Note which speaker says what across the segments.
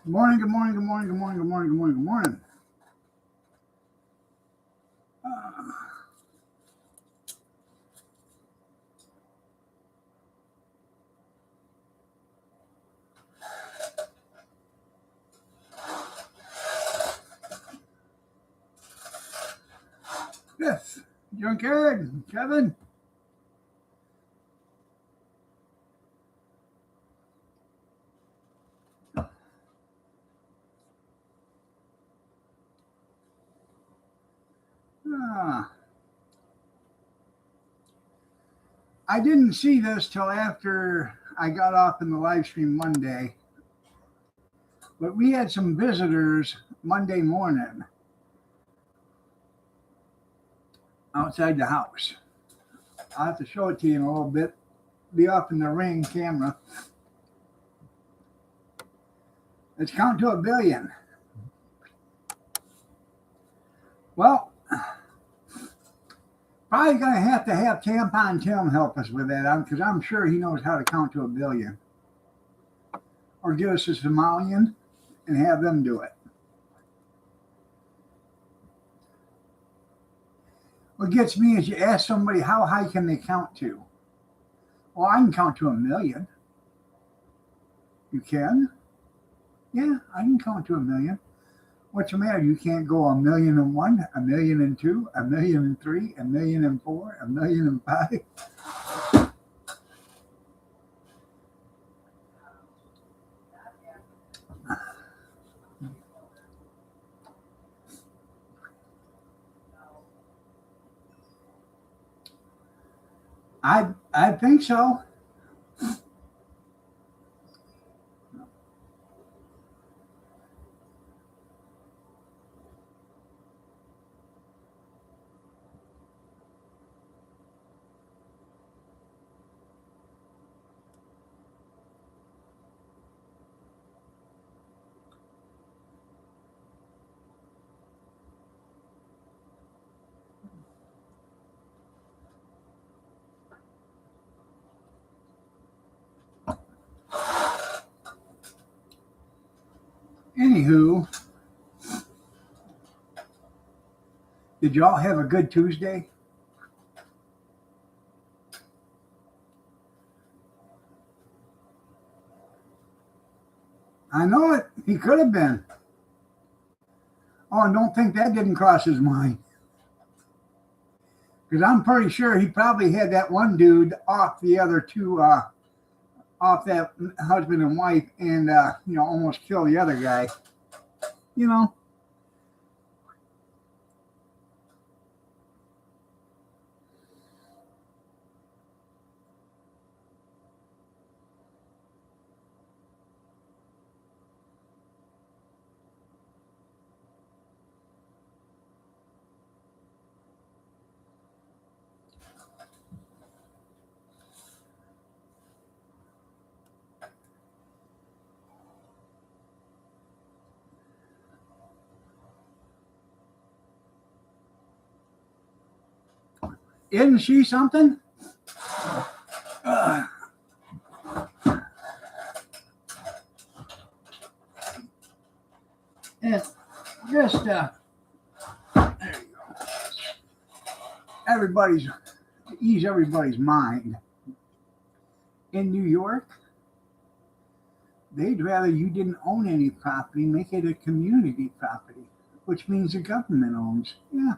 Speaker 1: Good morning, good morning, good morning, good morning, good morning, good morning, good morning. Uh, yes, Junkyard, Kevin. Uh, I didn't see this till after I got off in the live stream Monday, but we had some visitors Monday morning outside the house. I'll have to show it to you in a little bit. Be off in the ring camera. Let's count to 1 billion. Well, probably going to have Tampon Tim help us with that because I'm sure he knows how to count to 1 billion. Or give us a Somalian and have them do it. What gets me is you ask somebody how high can they count to? Well, I can count to 1 million. You can? Yeah, I can count to 1 million. What's the matter? You can't go 1,000,001, 1,000,002, 1,000,003, 1,000,004, 1,000,005. I think so. Anywho, did y'all have a good Tuesday? I know it. He could have been. Oh, and don't think that didn't cross his mind. Because I'm pretty sure he probably had that one dude off the other two, off that husband and wife, and almost kill the other guy. You know. Isn't she something? It's just there you go. Everybody's to ease everybody's mind. In New York, they'd rather you didn't own any property, make it a community property, which means the government owns. Yeah.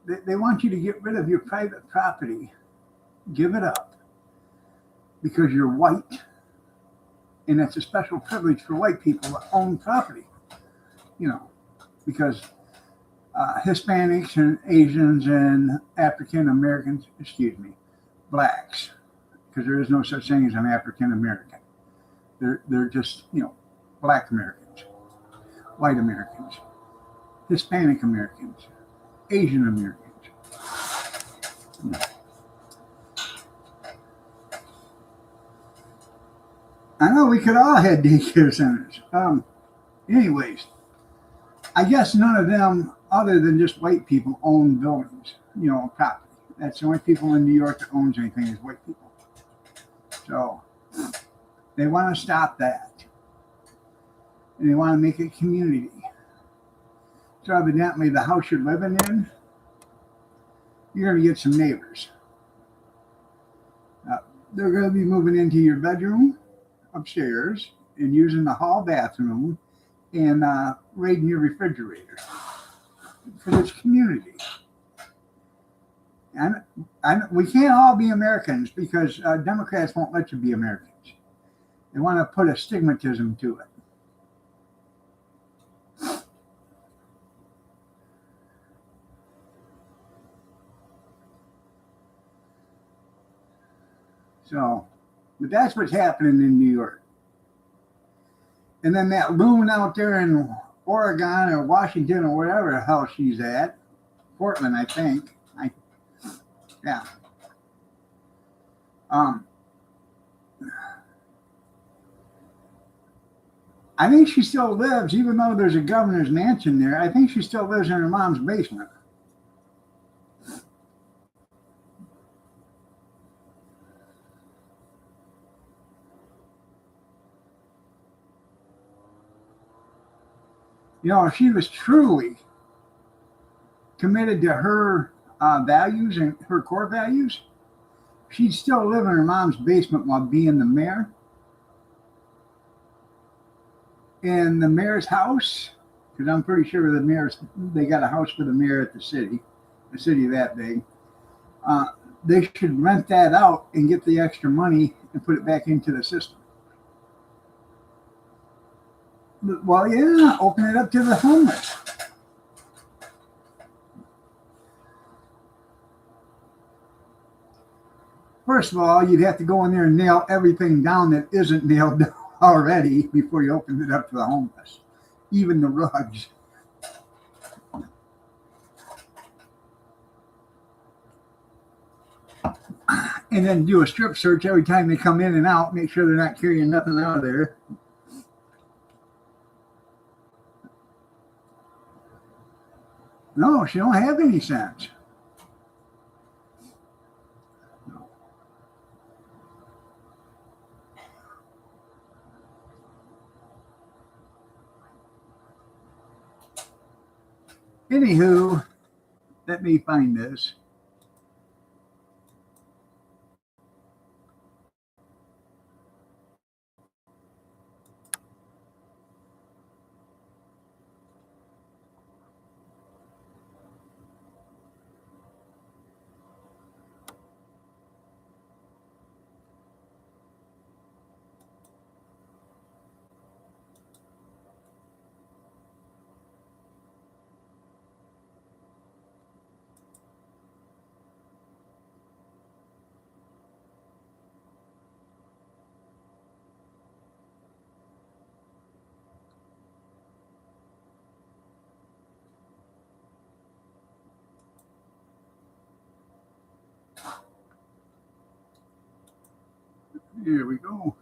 Speaker 1: They want you to get rid of your private property, give it up, because you're white, and that's a special privilege for white people to own property. Because Hispanics and Asians and African Americans, blacks, because there is no such thing as an African American. They're just black Americans, white Americans, Hispanic Americans, Asian Americans. I know we could all have daycare centers. Anyways, I guess none of them, other than just white people, own buildings, property. That's the only people in New York that owns anything is white people. So they want to stop that. and they want to make it community. So evidently the house you're living in, you're going to get some neighbors. They're going to be moving into your bedroom upstairs and using the hall bathroom and raiding your refrigerator because it's community. And we can't all be Americans because Democrats won't let you be Americans. They want to put a stigmatism to it. So, but that's what's happening in New York. And then that loon out there in Oregon or Washington or wherever the hell she's at, Portland, I think. Yeah. I think she still lives, even though there's a governor's mansion there. I think she still lives in her mom's basement. You know, if she was truly committed to her values and her core values, she'd still live in her mom's basement while being the mayor. And the mayor's house, because I'm pretty sure they got a house for the mayor at the city that big. They should rent that out and get the extra money and put it back into the system. Well, yeah, open it up to the homeless. First of all, you'd have to go in there and nail everything down that isn't nailed down already before you open it up to the homeless, even the rugs. And then do a strip search every time they come in and out, make sure they're not carrying nothing out of there. No, she don't have any sense. No. Anywho, let me find this. Here we go.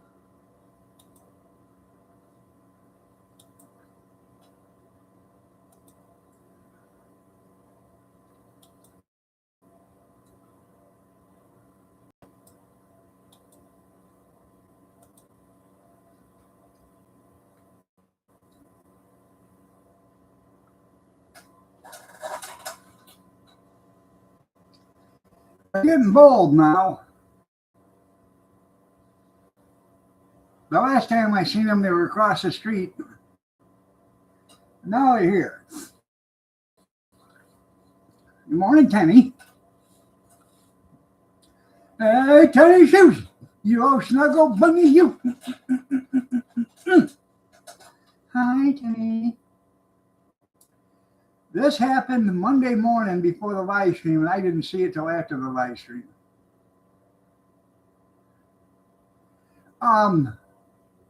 Speaker 1: They're getting bold now. The last time I seen them, they were across the street. Now they're here. Good morning, Tenny. Hey, Tenny Shoes. You old snuggle bunny, you. Hi, Tenny. This happened Monday morning before the live stream, and I didn't see it till after the live stream.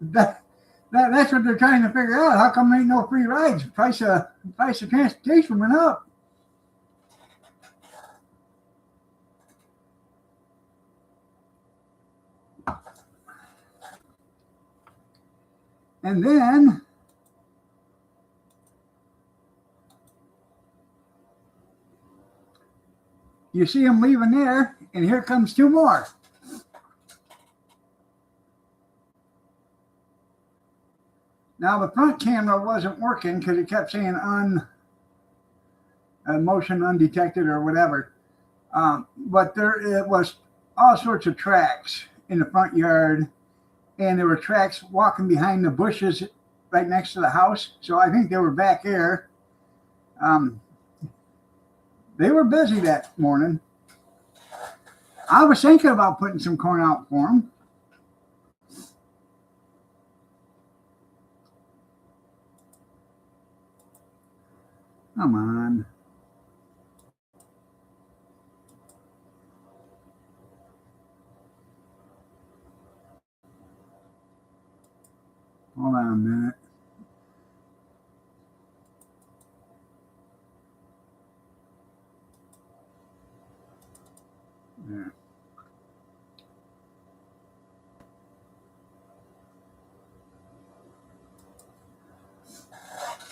Speaker 1: That's what they're trying to figure out. How come there ain't no free rides? Price of transportation went up. And then you see them leaving there, and here comes two more. Now the front camera wasn't working because it kept saying motion undetected or whatever. But it was all sorts of tracks in the front yard, and there were tracks walking behind the bushes right next to the house. So I think they were back there. They were busy that morning. I was thinking about putting some corn out for them. Come on. Hold on a minute. There.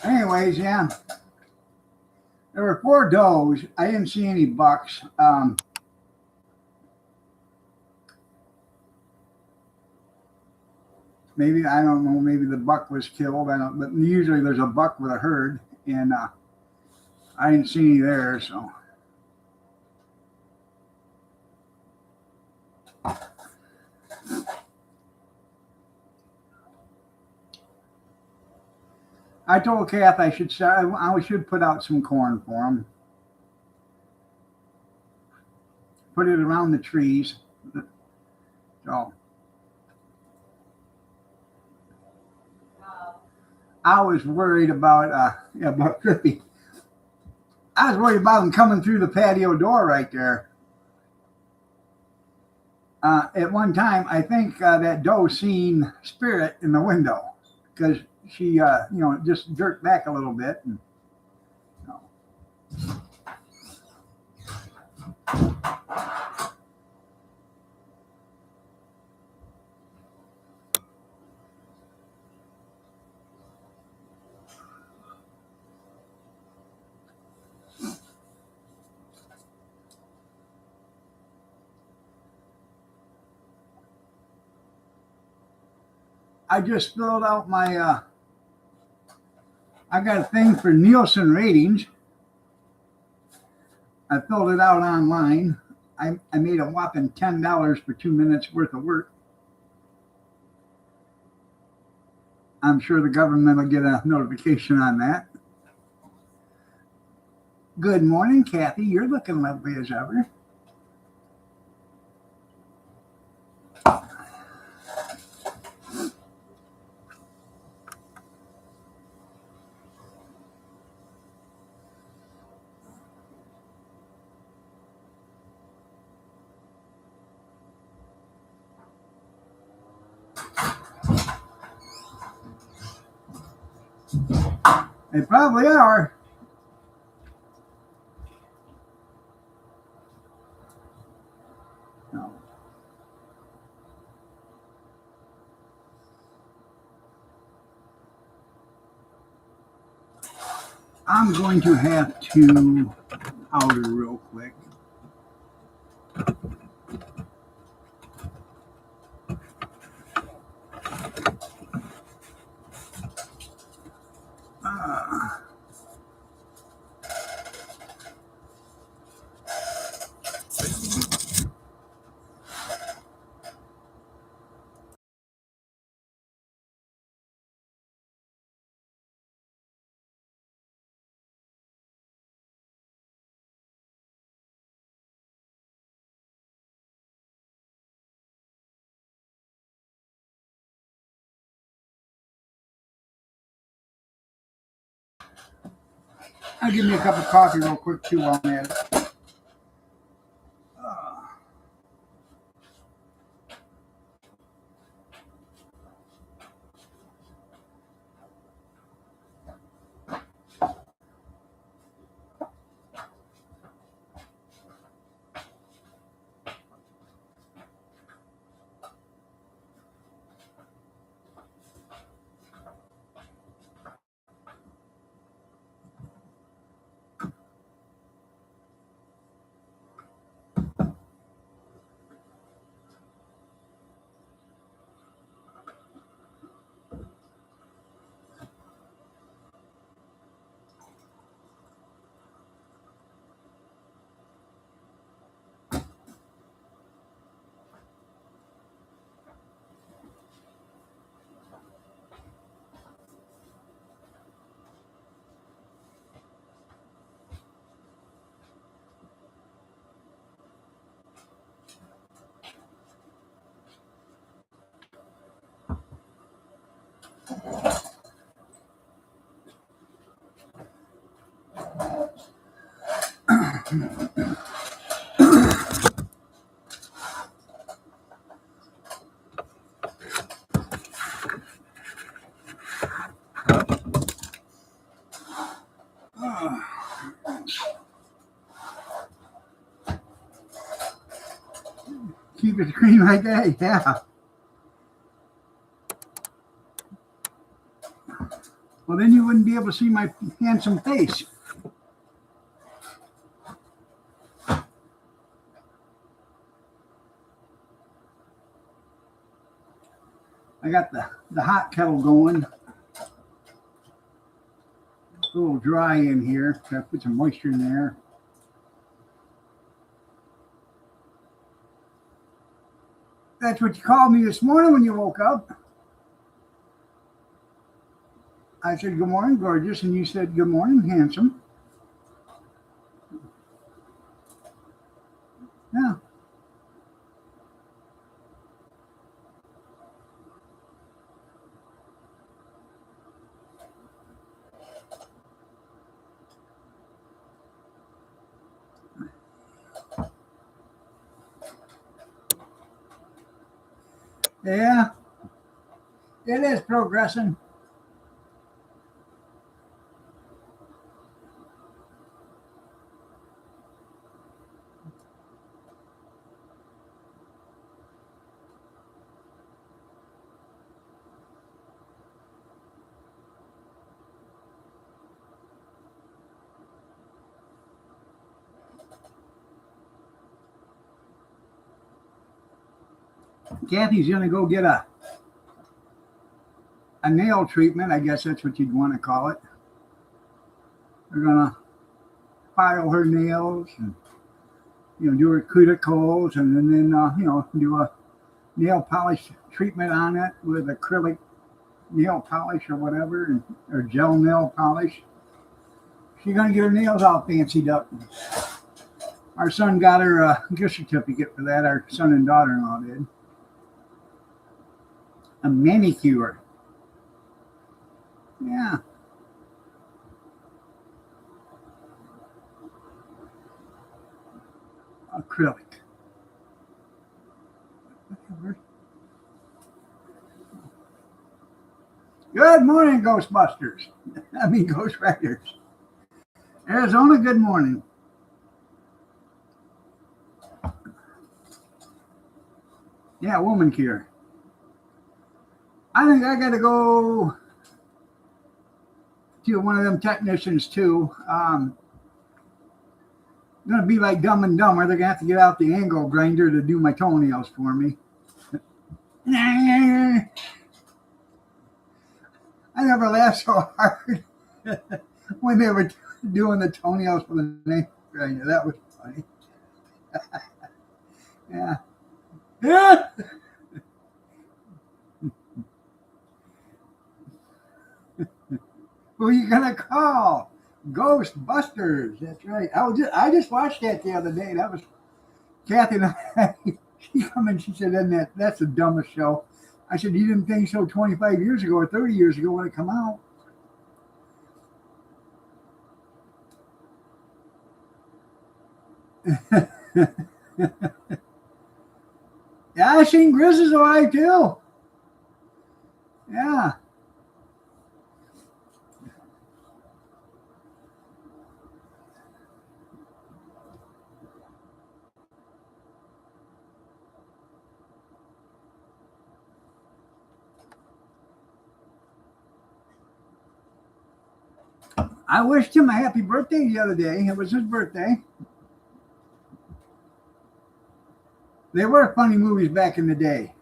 Speaker 1: Anyways, yeah. There were 4 does. I didn't see any bucks. Maybe, I don't know, maybe the buck was killed. But usually there's a buck with a herd, and I didn't see any there, so. I told Kath I should put out some corn for them. Put it around the trees. So I was worried about Crippy. I was worried about him coming through the patio door right there. At one time, I think that doe seen Spirit in the window because she, just jerked back a little bit. And, I just filled out my, I got a thing for Nielsen ratings. I filled it out online. I made a whopping $10 for 2 minutes worth of work. I'm sure the government will get a notification on that. Good morning, Kathy. You're looking lovely as ever. They probably are. No. I'm going to have to powder real quick. I'll give me a cup of coffee real quick too while I'm at it. Keep it green like that, yeah. Well, then you wouldn't be able to see my handsome face. I got the hot kettle going. A little dry in here. Got to put some moisture in there. That's what you called me this morning when you woke up. I said, good morning, gorgeous. And you said, good morning, handsome. Yeah. Yeah. It is progressing. Kathy's going to go get a nail treatment. I guess that's what you'd want to call it. They're going to file her nails and, do her cuticles and then do a nail polish treatment on it with acrylic nail polish or whatever, or gel nail polish. She's going to get her nails all fancied up. Our son got her a gift certificate for that. Our son and daughter-in-law did. A manicure. Yeah. Acrylic. Good morning, Ghostbusters. I mean, Ghost Riders. Arizona, good morning. Yeah, woman cure. I think I got to go to one of them technicians too. Going to be like Dumb and Dumber. They're going to have to get out the angle grinder to do my toenails for me. I never laughed so hard when they were doing the toenails for the nail grinder. That was funny. Yeah. Yeah. Who are you gonna call? Ghostbusters. That's right. I just watched that the other day. That was Kathy and I. She come in. She said, "Isn't that's the dumbest show?" I said, "You didn't think so 25 years ago or 30 years ago when it come out?" Yeah, I seen Grizz is alive too. Yeah. I wished him a happy birthday the other day. It was his birthday. They were funny movies back in the day.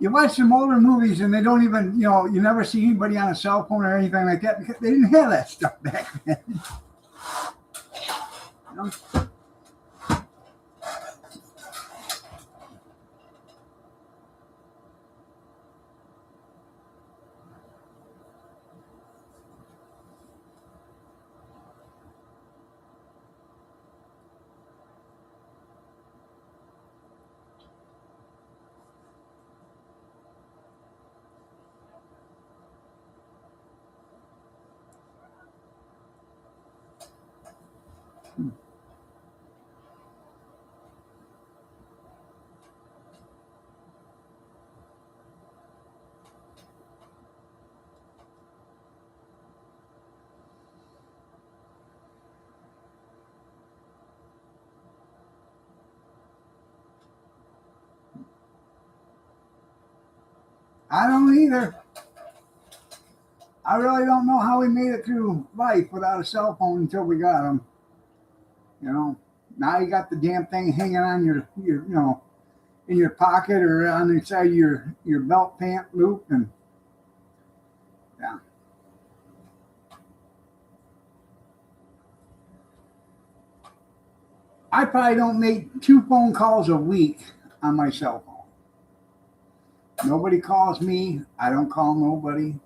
Speaker 1: You watch some older movies and they don't even, you never see anybody on a cell phone or anything like that because they didn't have that stuff back then. I don't either. I really don't know how we made it through life without a cell phone until we got them. You know, now you got the damn thing hanging on your in your pocket or on the side of your belt pant loop, and yeah. I probably don't make 2 phone calls a week on my cell phone. Nobody calls me. I don't call nobody.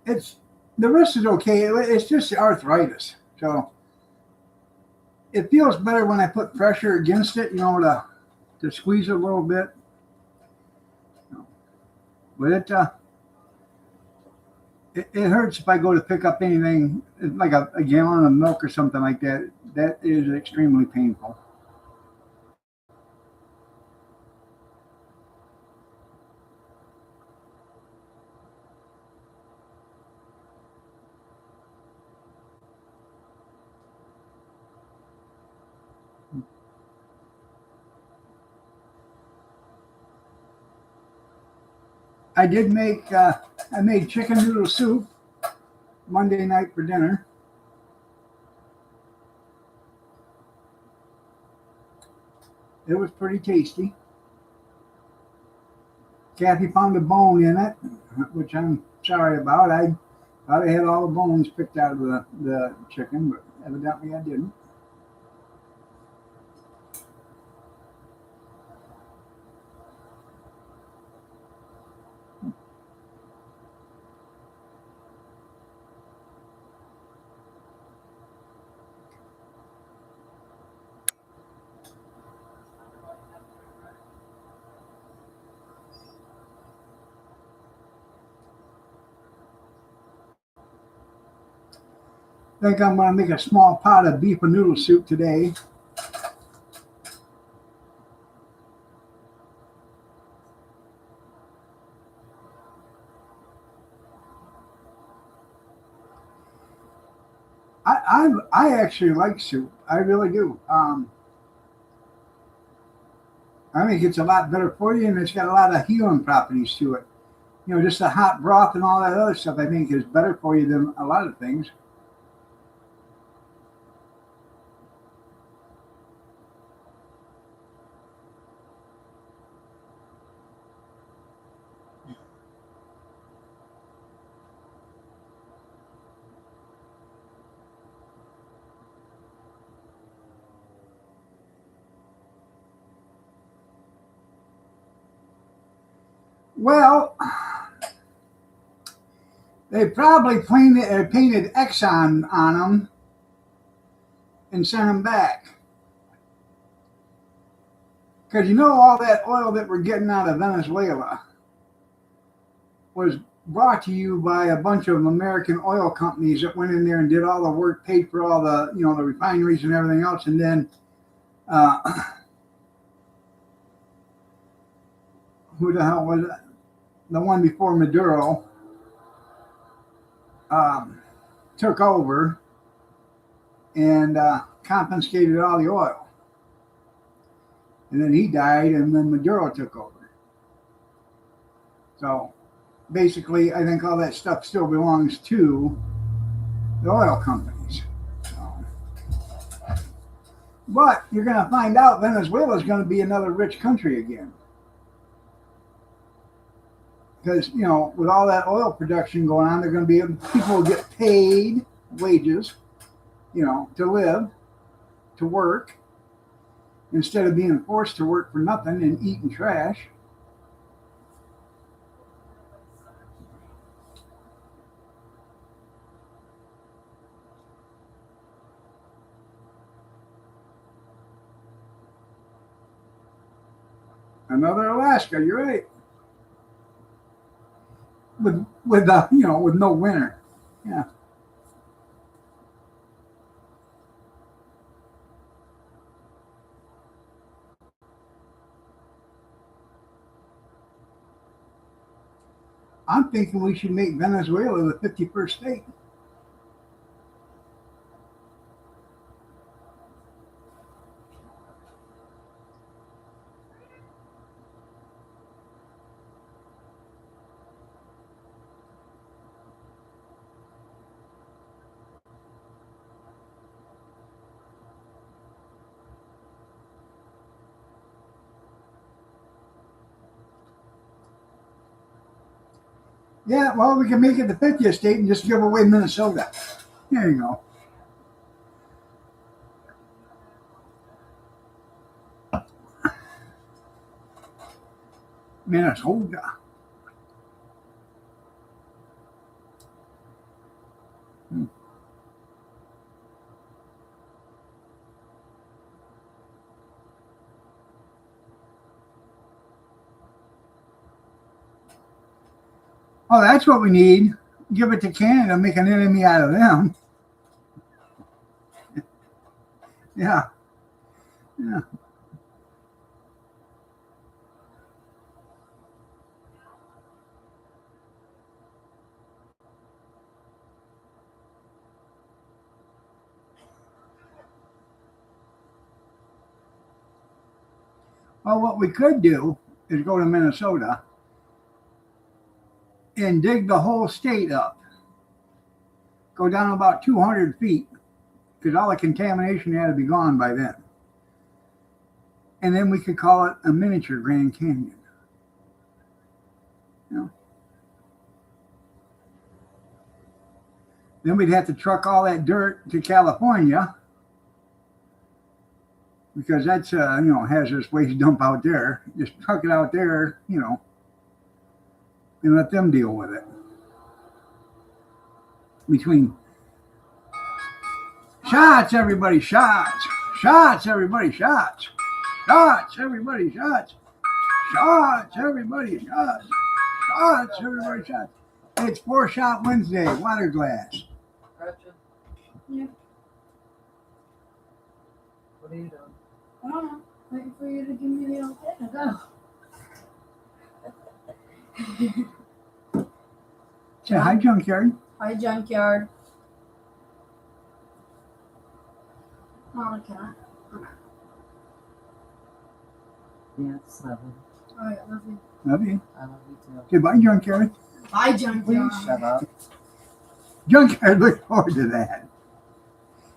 Speaker 1: It's the wrist is okay. It's just the arthritis. So it feels better when I put pressure against it, to squeeze it a little bit. But it hurts if I go to pick up anything like a gallon of milk or something like that. That is extremely painful. I did make I made chicken noodle soup Monday night for dinner. It was pretty tasty. Kathy found a bone in it, which I'm sorry about. I thought I had all the bones picked out of the chicken, but evidently I didn't. I think I'm going to make a small pot of beef and noodle soup today. I actually like soup. I really do. I think it's a lot better for you, and it's got a lot of healing properties to it. Just the hot broth and all that other stuff. I think is better for you than a lot of things. Well, they probably painted Exxon on them and sent them back. Because all that oil that we're getting out of Venezuela was brought to you by a bunch of American oil companies that went in there and did all the work, paid for all the refineries and everything else, and then uh, who the hell was it? The one before Maduro um, took over and confiscated all the oil. And then he died, and then Maduro took over. So basically, I think all that stuff still belongs to the oil companies. So, but you're going to find out Venezuela is going to be another rich country again. Because, with all that oil production going on, they're going to be people will get paid wages, to live, to work, instead of being forced to work for nothing and eating trash. Another Alaska, you're right. With no winter. Yeah. I'm thinking we should make Venezuela the 51st state. Yeah, well, we can make it the 50th state and just give away Minnesota. There you go. Minnesota. Oh, that's what we need. Give it to Canada, make an enemy out of them. Yeah. Yeah. Well, what we could do is go to Minnesota and dig the whole state up. Go down about 200 feet because all the contamination had to be gone by then. And then we could call it a miniature Grand Canyon. You know? Then we'd have to truck all that dirt to California because that's hazardous waste dump out there. Just truck it out there, and let them deal with it. Between shots, everybody, shots, shots, everybody, shots, shots, everybody, shots, shots, everybody, shots, shots, everybody, shots. It's 4-Shot Wednesday. Water glass.
Speaker 2: Gretchen,
Speaker 3: Yeah.
Speaker 2: what are you doing?
Speaker 3: I don't know. Waiting for you to give me the okay to go.
Speaker 1: Say hi, Junkyard.
Speaker 3: Hi, Junkyard. Oh, the cat.
Speaker 2: Yeah, it's 11.
Speaker 3: Oh, yeah, love you.
Speaker 1: Love you.
Speaker 2: I love you too.
Speaker 1: Goodbye, Junkyard.
Speaker 3: Bye, Junkyard.
Speaker 2: Please shut up.
Speaker 1: Junkyard, look forward to that.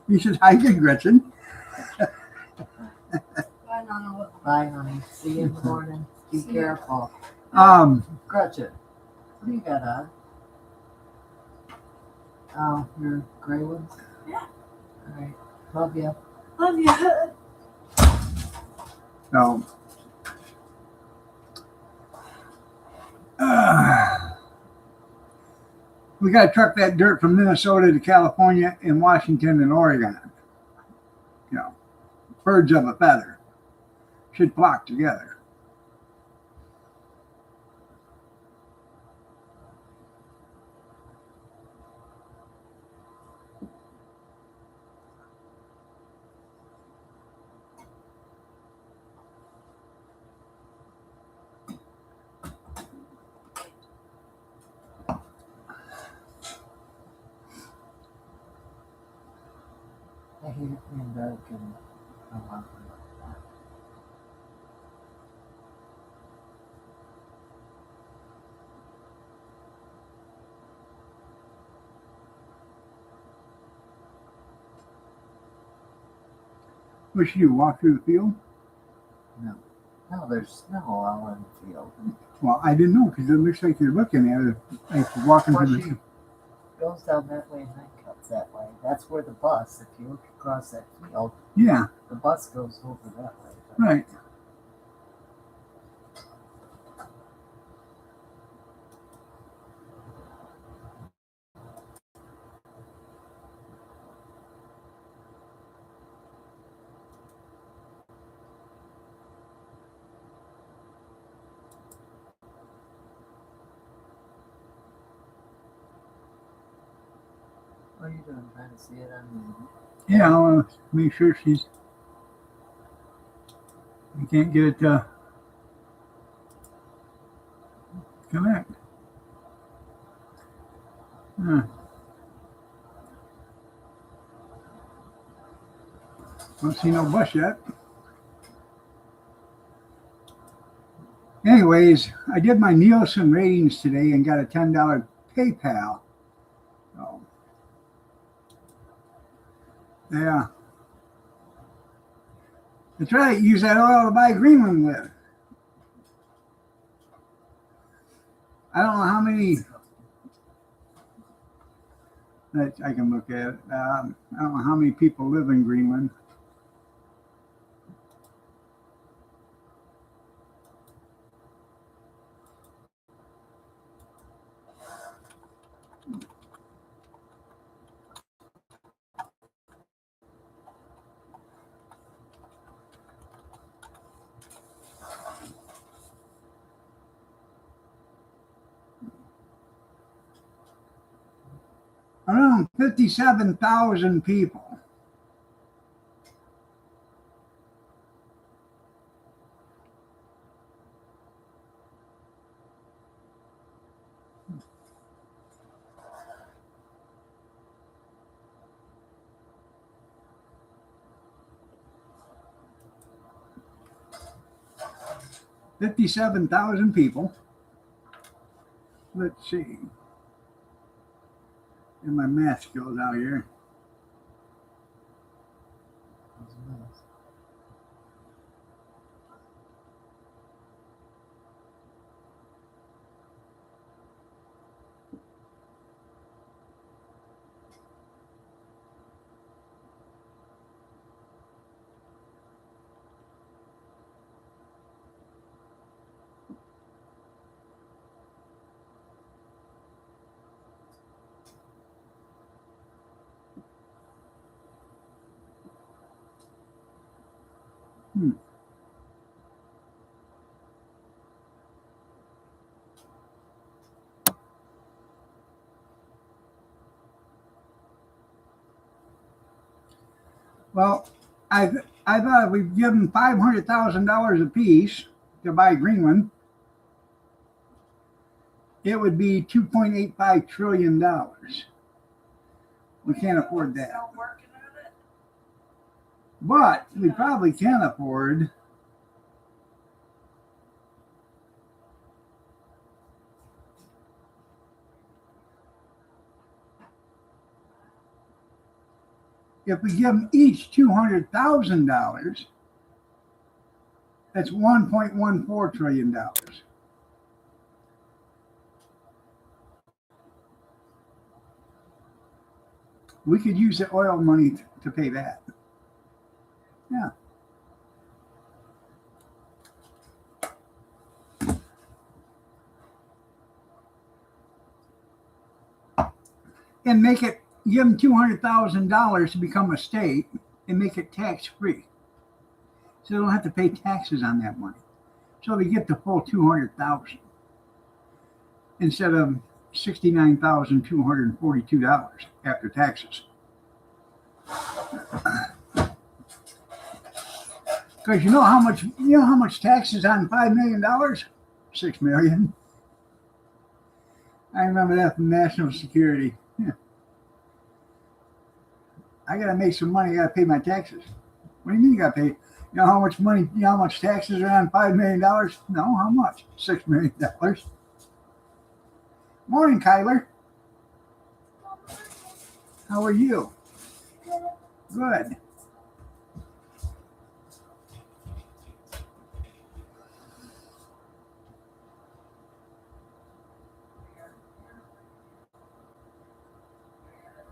Speaker 1: You should hi to Gretchen.
Speaker 3: Bye, Nana.
Speaker 2: Bye, honey. See you in the morning. Be
Speaker 3: See ya.
Speaker 2: careful. Gretchen, what do you got on? Oh, your gray ones?
Speaker 3: Yeah.
Speaker 2: All right. Love you.
Speaker 3: Love you.
Speaker 1: So, we got to truck that dirt from Minnesota to California and Washington and Oregon. Birds of a feather should flock together.
Speaker 2: I hate it being dark and
Speaker 1: What should you walk through the field?
Speaker 2: no, there's snow all in the field.
Speaker 1: Well, I didn't know because it looks like you're looking at it, like you're walking
Speaker 2: Well,
Speaker 1: through the
Speaker 2: she
Speaker 1: field.
Speaker 2: goes down that way and then cuts that way. That's where the bus, if you look across that field,
Speaker 1: Yeah,
Speaker 2: the bus goes over that way.
Speaker 1: right.
Speaker 2: What are you doing? Trying to see it on
Speaker 1: Yeah, I want to make sure she's. You can't get it to connect. Don't see no bus yet. Anyways, I did my Nielsen ratings today and got a $10 PayPal. So, yeah. That's right. Use that oil to buy Greenland with. I don't know how many that I can look at. I don't know how many people live in Greenland. Around 57,000 people. People. Let's see. Get my math skills out here. Well, I thought if we give them $500,000 apiece to buy Greenland, it would be $2.85 trillion. We can't afford that. But we probably can afford if we give them each $200,000, that's $1.14 trillion. We could use the oil money to pay that. Yeah. And make it, give them $200,000 to become a state and make it tax free. So they don't have to pay taxes on that money. So they get the full $200,000 instead of $69,242 after taxes. Because you know how much taxes on $5 million? $6 million. I remember that from National Security. Yeah. I gotta make some money. I gotta pay my taxes. What do you mean you gotta pay? You know how much money? You know how much taxes are on $5 million? No, how much? $6 million. Morning, Kyler. How are you? Good.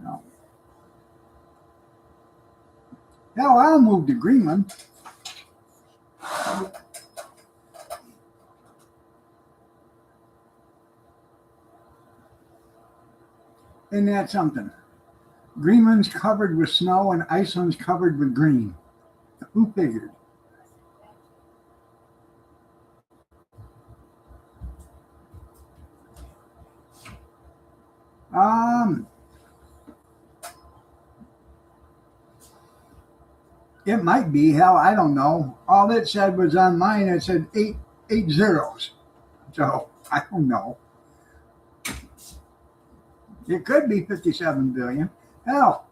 Speaker 1: No. Hell, I'll move to Greenland. Isn't that something? Greenland's covered with snow and Iceland's covered with green. Who figured? It might be. Hell, I don't know. All it said was on mine. It said eight zeros. So I don't know. It could be 57 billion. Hell,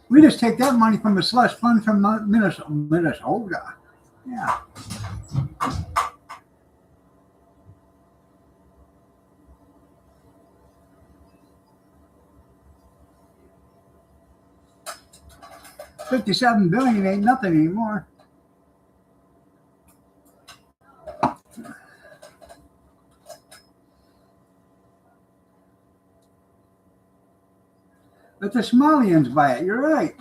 Speaker 1: we just take that money from the slush fund from Minnesota. Yeah. $57 billion ain't nothing anymore. Let the Somalians buy it. You're right.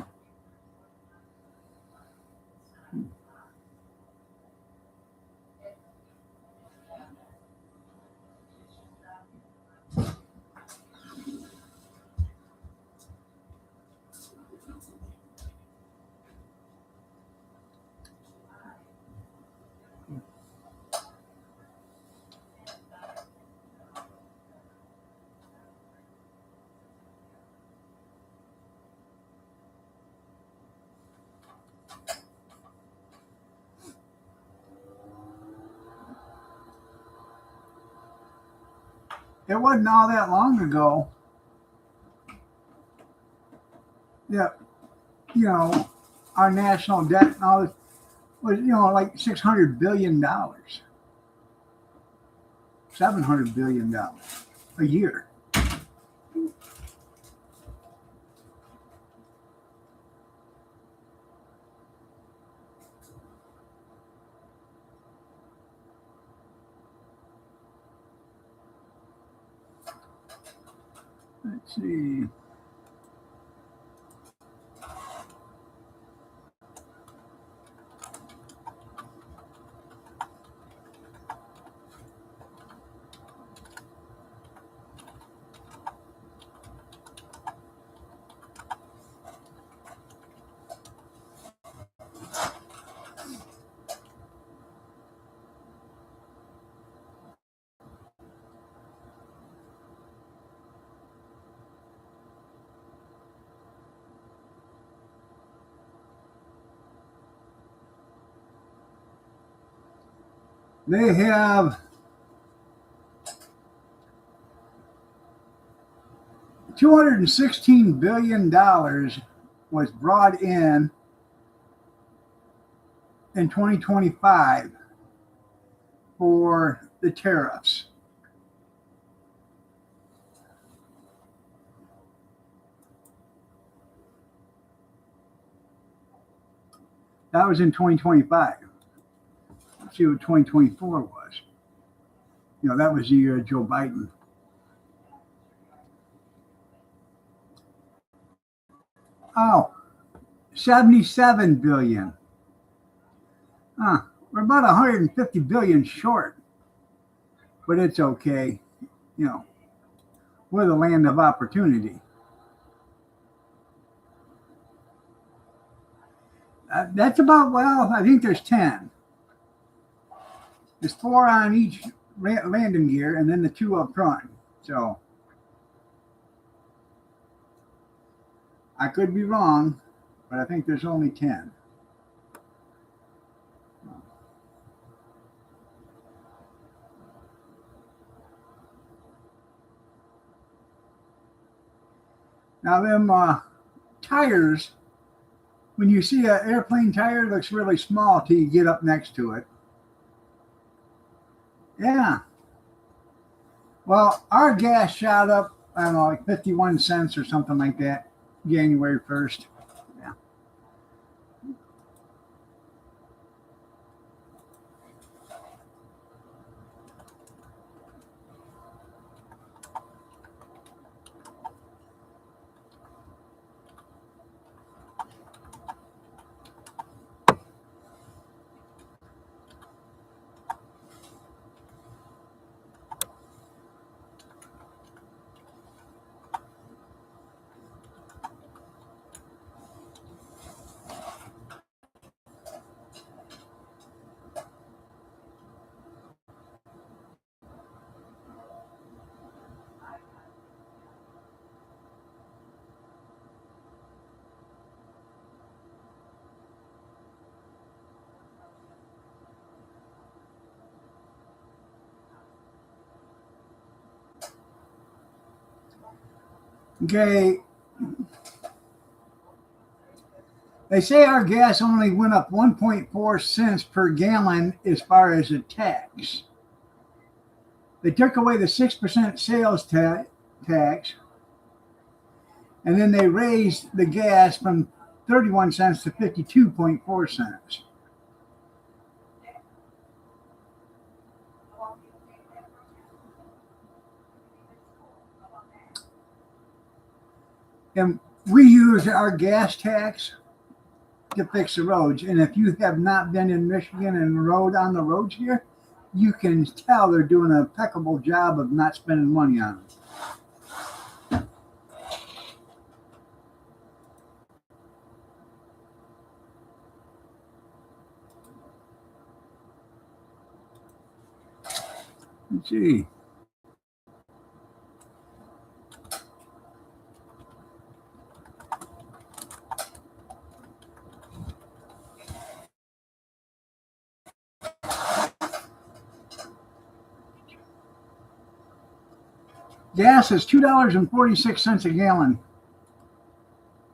Speaker 1: It wasn't all that long ago that, our national debt and all this was, like $600 billion, $700 billion a year. Let's see. They have $216 billion was brought in 2025 for the tariffs. That was in 2025. Let's see what 2024 was. That was the year of Joe Biden. Oh, 77 billion. We're about 150 billion short, but it's okay. We're the land of opportunity. That's about, I think there's 10. There's 4 on each landing gear and then the 2 up front. So I could be wrong, but I think there's only 10. Now them tires, when you see an airplane tire, it looks really small till you get up next to it. Yeah. Well, our gas shot up, I don't know, like 51 cents or something like that, January 1st. Yeah. Okay. They say our gas only went up 1.4 cents per gallon as far as the tax. They took away the 6% sales tax, and then they raised the gas from 31 cents to 52.4 cents. And we use our gas tax to fix the roads. And if you have not been in Michigan and rode on the roads here, you can tell they're doing an impeccable job of not spending money on them. Let's see. Gas is $2.46 a gallon.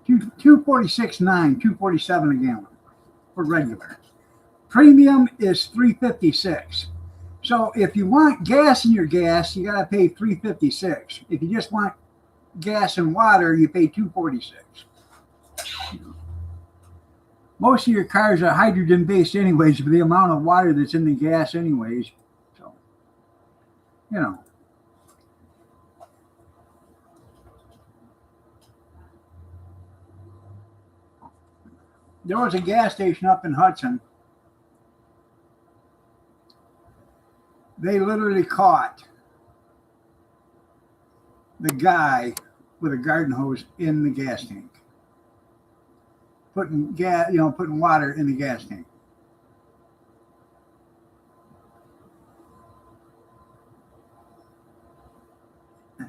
Speaker 1: $2.46.9, $2.47 a gallon for regular. Premium is $3.56. So if you want gas in your gas, you got to pay $3.56. If you just want gas and water, you pay $2.46. Most of your cars are hydrogen based anyways, for the amount of water that's in the gas anyways. So, you know. There was a gas station up in Hudson. They literally caught the guy with a garden hose in the gas tank, putting gas, putting water in the gas tank.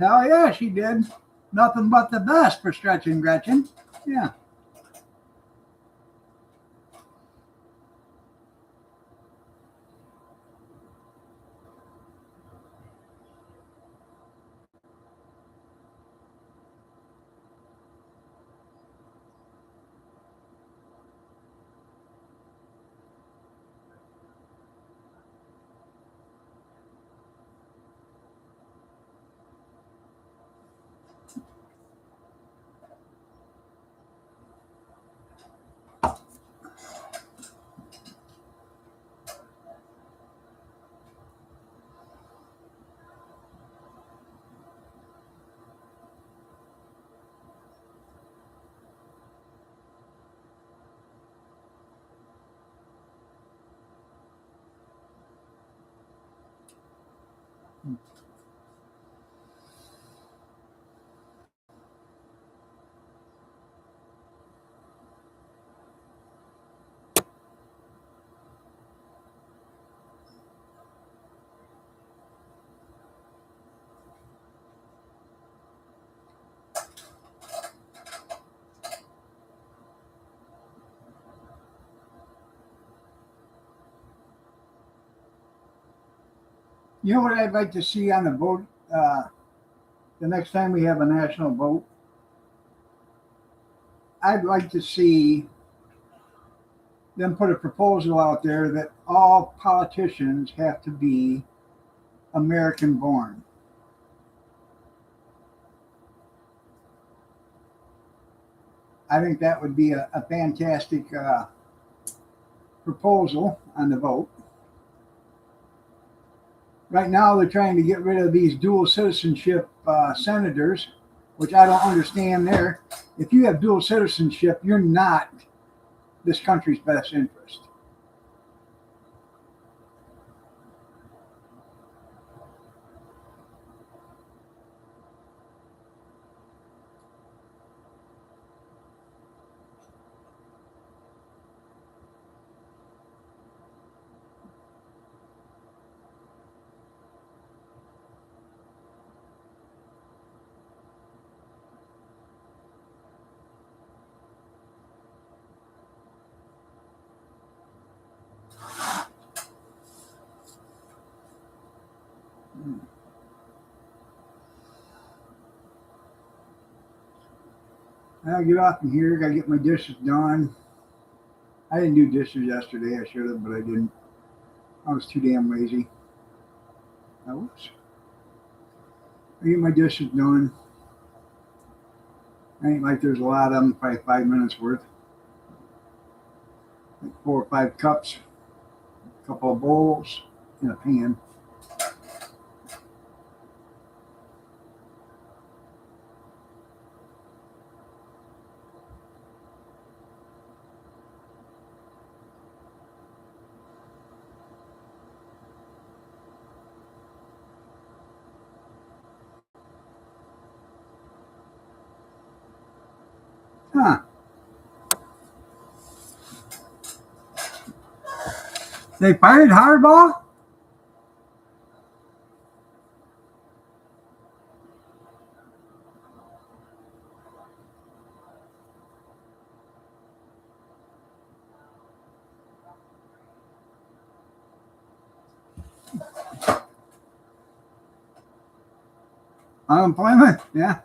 Speaker 1: Hell yeah, she did. Nothing but the best for stretching, Gretchen. Yeah. You know what I'd like to see on the vote the next time we have a national vote? I'd like to see them put a proposal out there that all politicians have to be American born. I think that would be a fantastic proposal on the vote. Right now, they're trying to get rid of these dual citizenship senators, which I don't understand there. If you have dual citizenship, you're not this country's best interest. I'll get off from here. Gotta get my dishes done. I didn't do dishes yesterday. I should have, but I didn't. I was too damn lazy. Oops. I get my dishes done. Ain't like there's a lot of them, probably 5 minutes worth. Like 4 or 5 cups, a couple of bowls, and a pan. They fired Harbaugh? Unemployment? Yeah.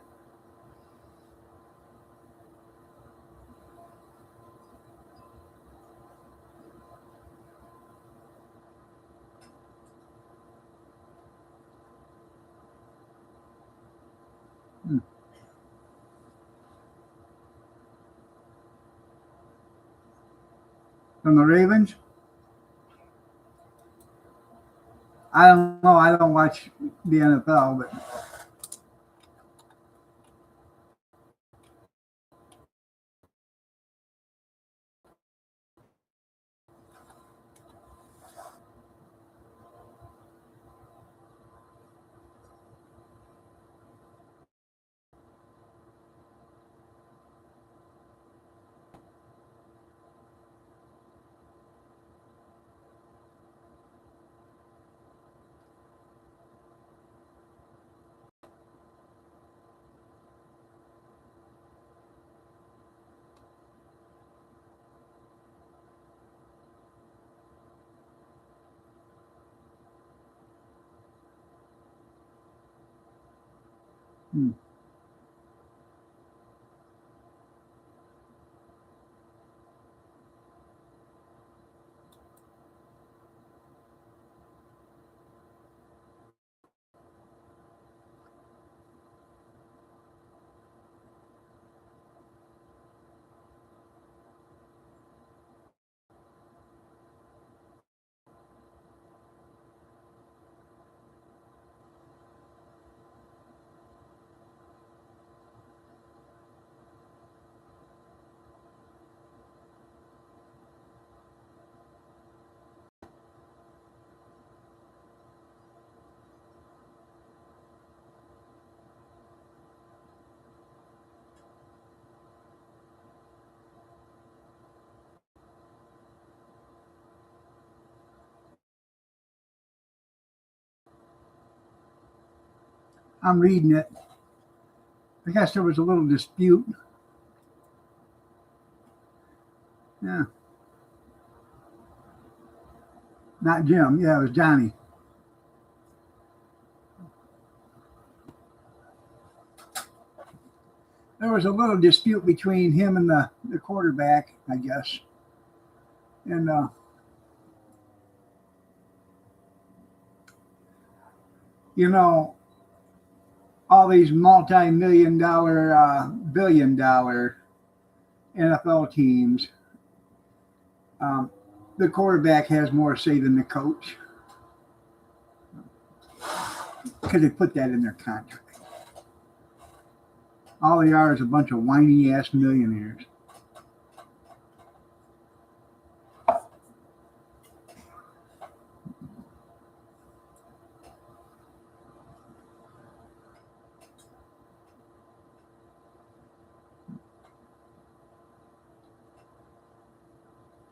Speaker 1: From the Ravens? I don't know. I don't watch the NFL, but I'm reading it. I guess there was a little dispute. Yeah. Not Jim. Yeah, it was Johnny. There was a little dispute between him and the quarterback, I guess. And you know, all these multi-million dollar, billion dollar NFL teams, the quarterback has more say than the coach because they put that in their contract. All they are is a bunch of whiny ass millionaires.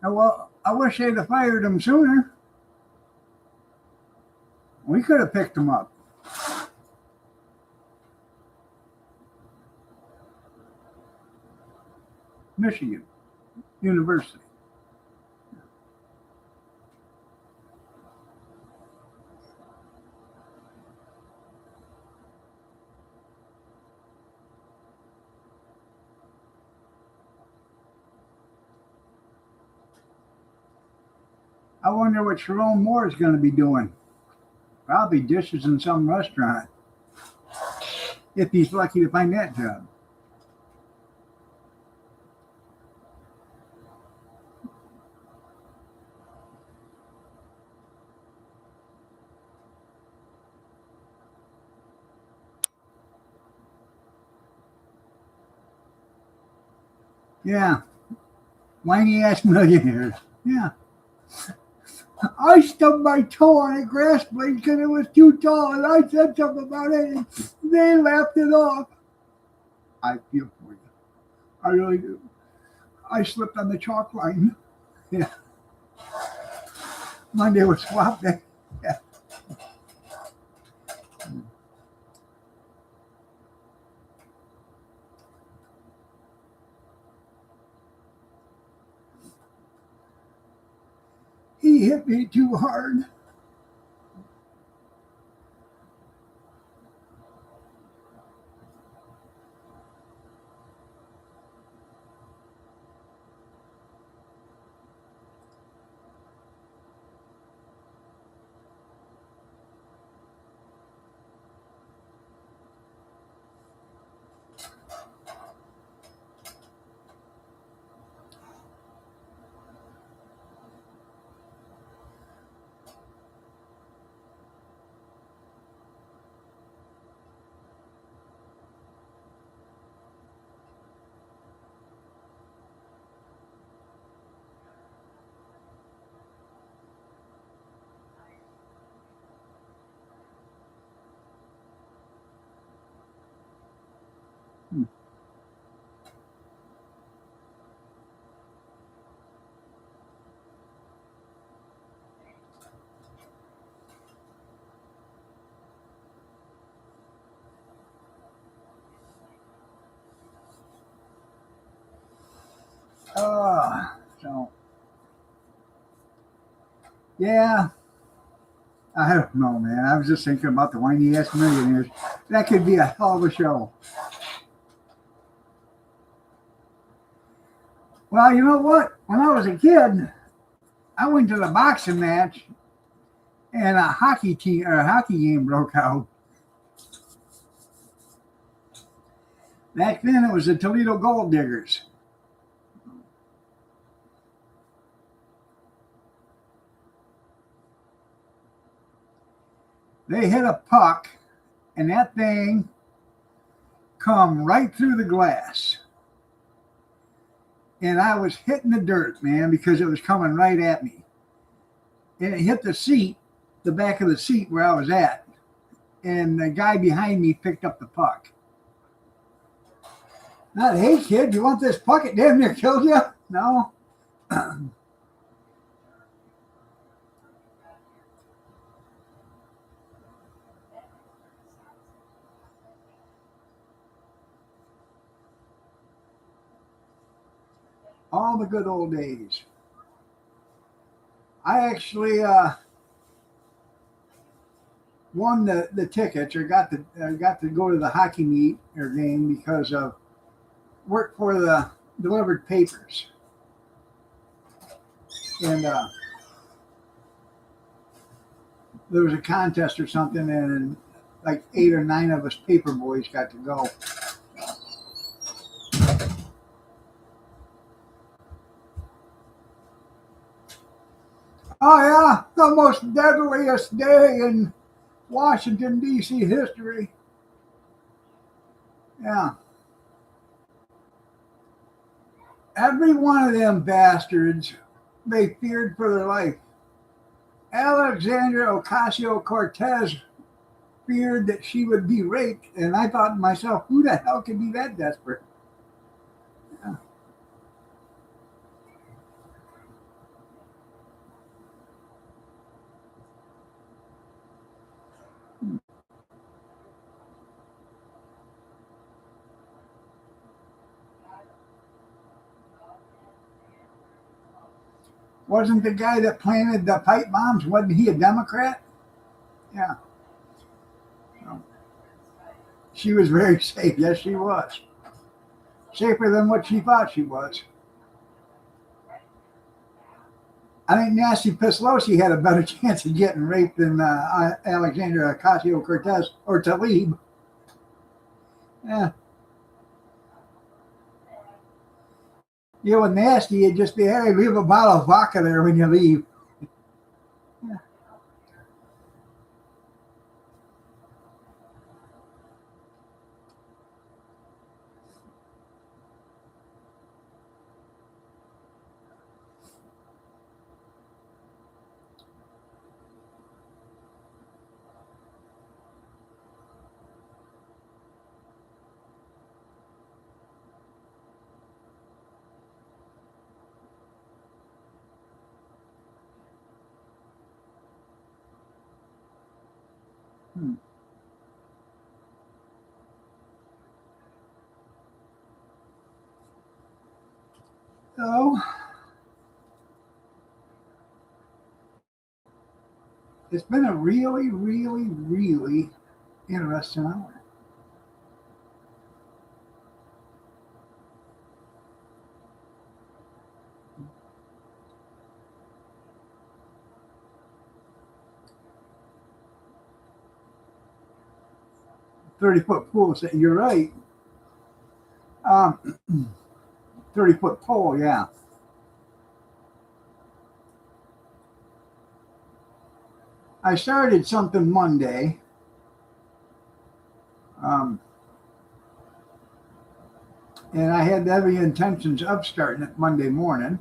Speaker 1: Well, I wish they'd have fired him sooner. We could have picked him up. Michigan University. I wonder what Sharon Moore is going to be doing. Probably dishes in some restaurant. If he's lucky to find that job. Yeah. Whiny ass millionaires. Yeah. I stubbed my toe on a grass blade because it was too tall, and I said something about it, and they laughed it off. I feel for you. I really do. I slipped on the chalk line. Yeah. Monday was swap day. Yeah. He hit me too hard. So yeah, I don't know, man. I was just thinking about the whiny ass millionaires. That could be a hell of a show. Well, you know what? When I was a kid, I went to the boxing match, and a hockey team or a hockey game broke out. Back then, it was the Toledo Gold Diggers. They hit a puck, and that thing come right through the glass. And I was hitting the dirt, man, because it was coming right at me. And it hit the seat, the back of the seat where I was at. And the guy behind me picked up the puck. Not, hey, kid, you want this puck? It damn near killed you? No. All the good old days. I actually won the tickets or got to go to the hockey meet or game because of work for the delivered papers. And there was a contest or something, and like 8 or 9 of us paper boys got to go. Oh yeah, the most deadliest day in Washington D.C. history. Yeah, every one of them bastards, they feared for their life. Alexandria Ocasio-Cortez feared that she would be raped, and I thought to myself, who the hell could be that desperate? Yeah. Wasn't the guy that planted the pipe bombs, wasn't he a Democrat? Yeah. So, she was very safe. Yes, she was. Safer than what she thought she was. I think Nancy Pelosi had a better chance of getting raped than Alexandria Ocasio-Cortez or Tlaib. Yeah. You know, nasty, you'd just be, hey, leave a bottle of vodka there when you leave. Yeah. So it's been a really, really, really interesting hour. "30-foot pool." So you're right. 30-foot pole, yeah. I started something Monday. And I had every intentions of starting it Monday morning.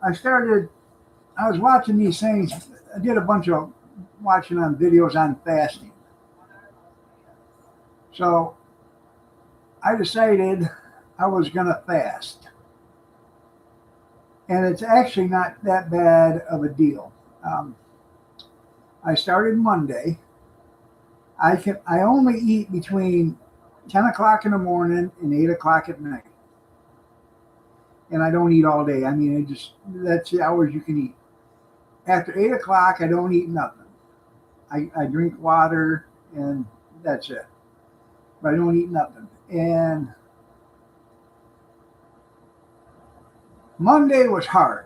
Speaker 1: I was watching these things. I did a bunch of watching on videos on fasting. So I decided I was going to fast. And it's actually not that bad of a deal. I started Monday. I only eat between 10 o'clock in the morning and 8 o'clock at night. And I don't eat all day. I mean, that's the hours you can eat. After 8 o'clock, I don't eat nothing. I drink water and that's it. But I don't eat nothing. And Monday was hard.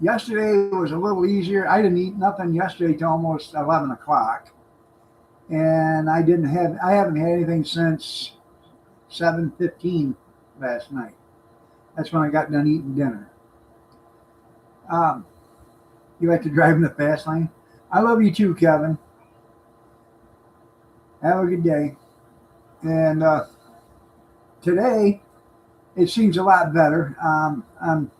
Speaker 1: Yesterday was a little easier. I didn't eat nothing yesterday till almost 11 o'clock. And I haven't had anything since 7:15 last night. That's when I got done eating dinner. You like to drive in the fast lane? I love you too, Kevin. Have a good day. And today, it seems a lot better. I'm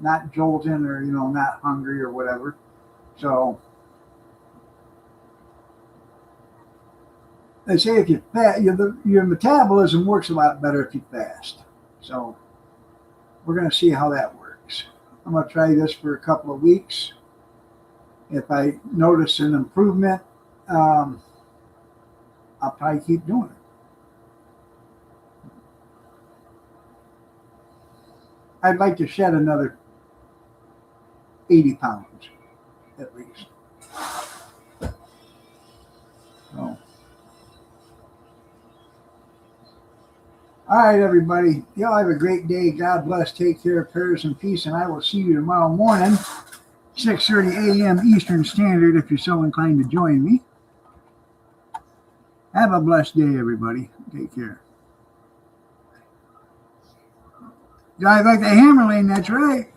Speaker 1: not jolting or, not hungry or whatever. So they say if you fast, your metabolism works a lot better if you fast. So we're going to see how that works. I'm going to try this for a couple of weeks. If I notice an improvement, I'll probably keep doing it. I'd like to shed another 80 pounds at least. So. All right, everybody. Y'all have a great day. God bless. Take care. Prayers and peace. And I will see you tomorrow morning, 6:30 a.m. Eastern Standard, if you're so inclined to join me. Have a blessed day, everybody. Take care. Drive like the Hammerlane, that's right.